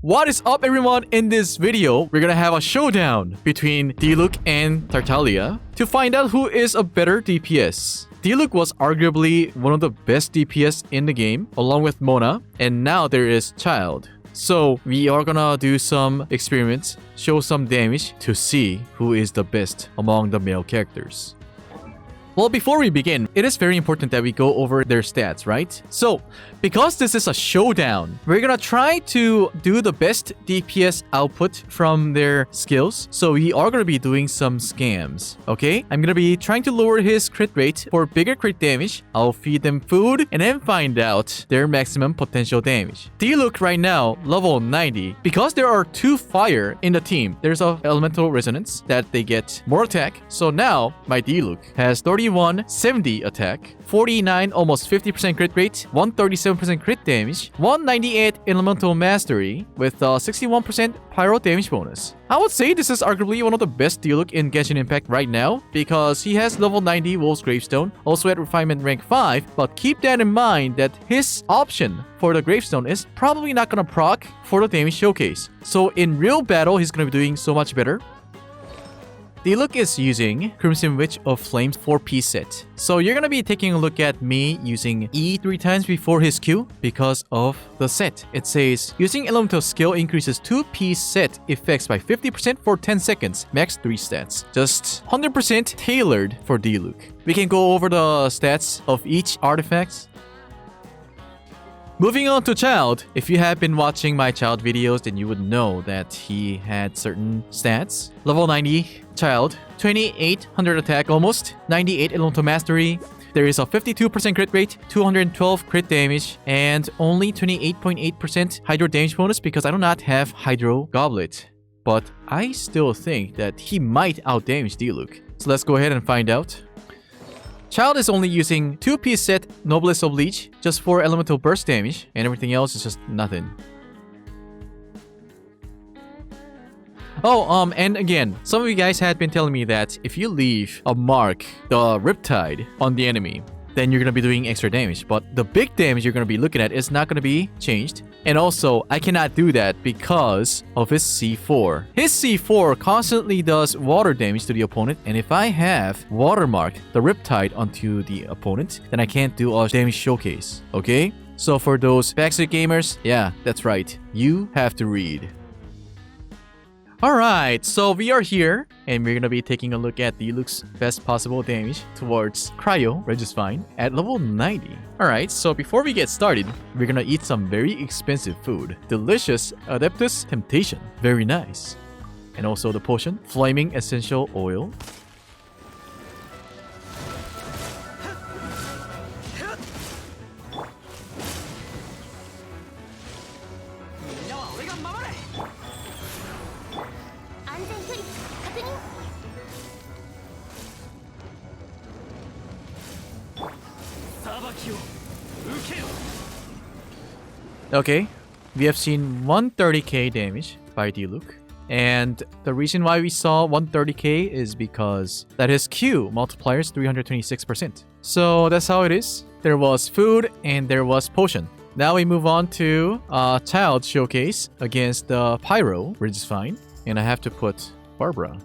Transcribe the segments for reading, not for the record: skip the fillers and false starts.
What is up, everyone? In this video, we're gonna have a showdown between Diluc and Tartaglia to find out who is a better DPS. Diluc was arguably one of the best DPS in the game, along with Mona, and now there is Childe. So we are gonna do some experiments, show some damage to see who is the best among the male characters. Well, before we begin, it is very important that we go over their stats, right? So, because this is a showdown, we're gonna try to do the best DPS output from their skills. So we are gonna be doing some scams, okay? I'm gonna be trying to lower his crit rate for bigger crit damage. I'll feed them food and then find out their maximum potential damage. Diluc right now, level 90. Because there are 2 fire in the team, there's a elemental resonance that they get more attack. So now, my Diluc has 3170 attack, 49 almost 50% crit rate, 137% crit damage, 198 elemental mastery with 61% pyro damage bonus. I would say this is arguably one of the best Diluc in Genshin Impact right now because he has level 90 Wolf's Gravestone, also at refinement rank 5, but keep that in mind that his option for the Gravestone is probably not gonna proc for the damage showcase. So in real battle, he's gonna be doing so much better. Diluc is using Crimson Witch of Flames 4-piece set. So you're gonna be taking a look at me using E 3 times before his Q because of the set. It says, using elemental skill increases 2-piece set effects by 50% for 10 seconds, max 3 stats. Just 100% tailored for Diluc. We can go over the stats of each artifact. Moving on to Childe. If you have been watching my Childe videos, then you would know that he had certain stats. Level 90 Childe, 2800 attack almost, 98 elemental mastery. There is a 52% crit rate, 212 crit damage, and only 28.8% hydro damage bonus because I do not have Hydro Goblet. But I still think that he might outdamage Diluc. So let's go ahead and find out. Childe is only using 2-piece set Noblesse Oblige, just for elemental burst damage, and everything else is just nothing. Oh, and again, some of you guys had been telling me that if you leave a mark, the Riptide, on the enemy, then you're gonna be doing extra damage. But the big damage you're gonna be looking at is not gonna be changed. And also, I cannot do that because of his C4. His C4 constantly does water damage to the opponent, and if I have watermarked the Riptide onto the opponent, then I can't do a damage showcase, okay? So for those backseat gamers, yeah, that's right. You have to read. Alright, so we are here, and we're gonna be taking a look at Diluc's best possible damage towards Cryo, Regisvine, at level 90. Alright, so before we get started, we're gonna eat some very expensive food. Delicious Adeptus Temptation. Very nice. And also the potion, Flaming Essential Oil. Okay, we have seen 130k damage by Diluc. And the reason why we saw 130k is because that his Q multipliers 326%. So that's how it is. There was food and there was potion. Now we move on to Childe showcase against the Pyro, which is fine. And I have to put Barbara.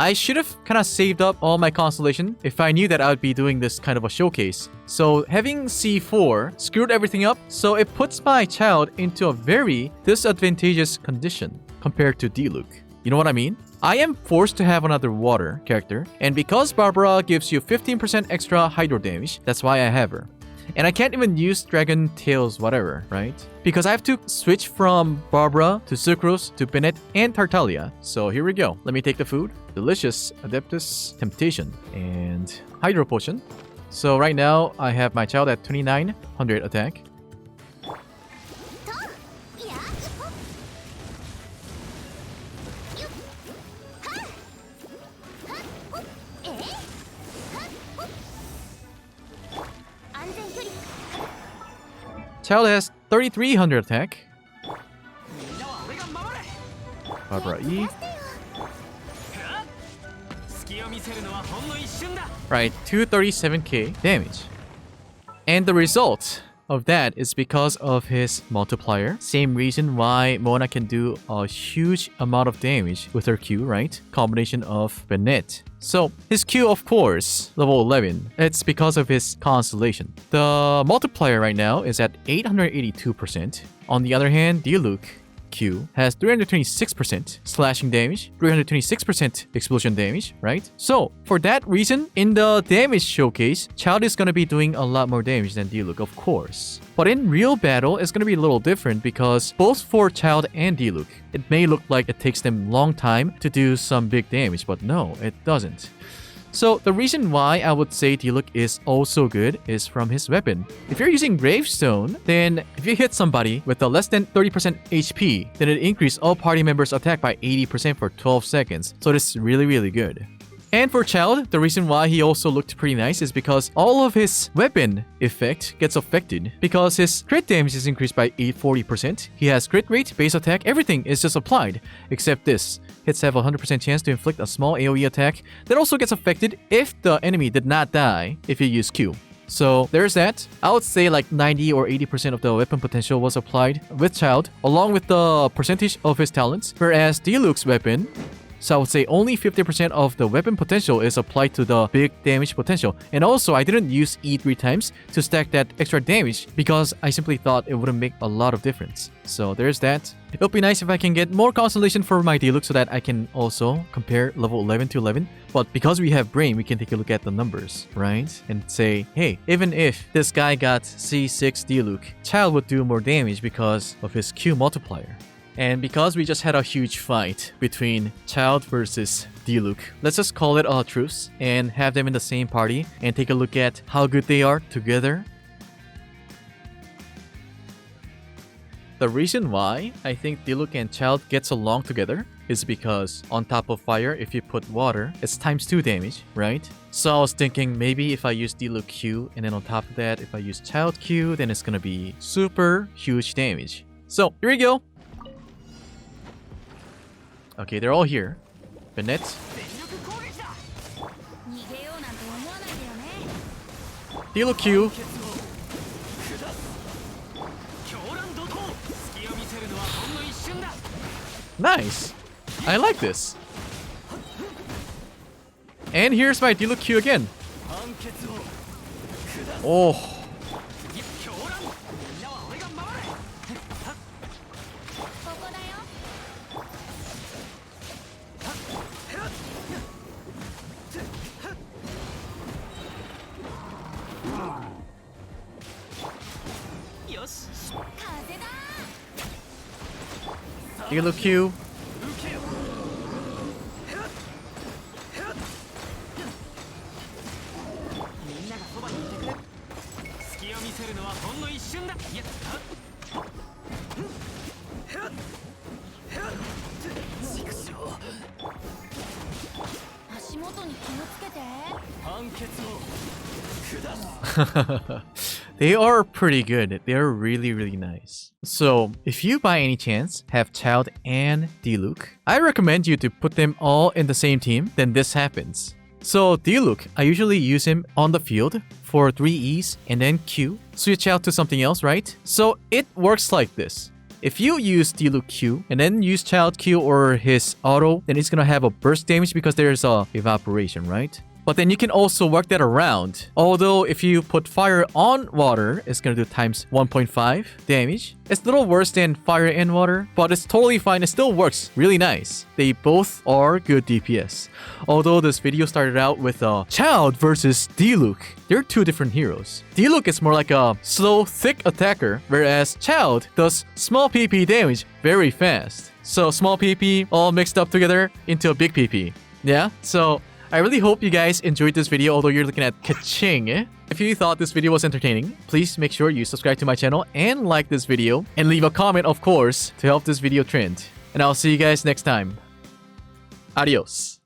I should have kind of saved up all my constellation if I knew that I would be doing this kind of a showcase. So having C4 screwed everything up, so it puts my Childe into a very disadvantageous condition compared to Diluc. You know what I mean? I am forced to have another water character, and because Barbara gives you 15% extra hydro damage, that's why I have her. And I can't even use Dragon Tails whatever, right? Because I have to switch from Barbara to Sucrose to Bennett and Tartaglia. So here we go. Let me take the food. Delicious Adeptus Temptation and Hydro Potion. So right now I have my Childe at 2900 attack. Childe has 3300 attack. Barbara E. Right, 237k damage. And the result of that is because of his multiplier. Same reason why Mona can do a huge amount of damage with her Q, right? Combination of Bennett. So his Q, of course, level 11. It's because of his constellation. The multiplier right now is at 882%. On the other hand, Diluc Q has 326% slashing damage, 326% explosion damage, right? So, for that reason, in the damage showcase, Childe is gonna be doing a lot more damage than Diluc, of course. But in real battle, it's gonna be a little different because both for Childe and Diluc, it may look like it takes them long time to do some big damage, but no, it doesn't. So the reason why I would say Diluc is also good is from his weapon. If you're using Gravestone, then if you hit somebody with a less than 30% HP, then it increases all party members' attack by 80% for 12 seconds. So this is really good. And for Childe, the reason why he also looked pretty nice is because all of his weapon effect gets affected because his crit damage is increased by 40%. He has crit rate, base attack, everything is just applied except this. Hits have a 100% chance to inflict a small AoE attack that also gets affected if the enemy did not die if you use Q. So there's that. I would say like 90 or 80% of the weapon potential was applied with Childe along with the percentage of his talents, whereas Diluc's weapon, so I would say only 50% of the weapon potential is applied to the big damage potential. And also, I didn't use E 3 times to stack that extra damage because I simply thought it wouldn't make a lot of difference. So there's that. It would be nice if I can get more constellation for my Diluc so that I can also compare level 11 to 11. But because we have brain, we can take a look at the numbers, right? And say, hey, even if this guy got C6 Diluc, Childe would do more damage because of his Q multiplier. And because we just had a huge fight between Childe versus Diluc, let's just call it a truce and have them in the same party and take a look at how good they are together. The reason why I think Diluc and Childe gets along together is because on top of fire, if you put water, it's ×2 damage, right? So I was thinking maybe if I use Diluc Q and then on top of that, if I use Childe Q, then it's gonna be super huge damage. So here we go. Okay, they're all here. Bennett. Diluc Q. Nice. I like this. And here's my Diluc Q again. Oh. Diluc Q. They are pretty good. They're really nice. So, if you by any chance have Childe and Diluc, I recommend you to put them all in the same team, then this happens. So, Diluc, I usually use him on the field for 3 E's and then Q. Switch out to something else, right? So, it works like this. If you use Diluc Q and then use Childe Q or his auto, then it's gonna have a burst damage because there's a evaporation, right? But then you can also work that around. Although if you put fire on water, it's gonna do ×1.5 damage. It's a little worse than fire and water, but it's totally fine. It still works really nice. They both are good DPS. Although this video started out with Childe versus Diluc. They're two different heroes. Diluc is more like a slow, thick attacker, whereas Childe does small PP damage very fast. So small PP all mixed up together into a big PP. Yeah, so I really hope you guys enjoyed this video, although you're looking at ka-ching. If you thought this video was entertaining, please make sure you subscribe to my channel and like this video, and leave a comment, of course, to help this video trend. And I'll see you guys next time. Adios.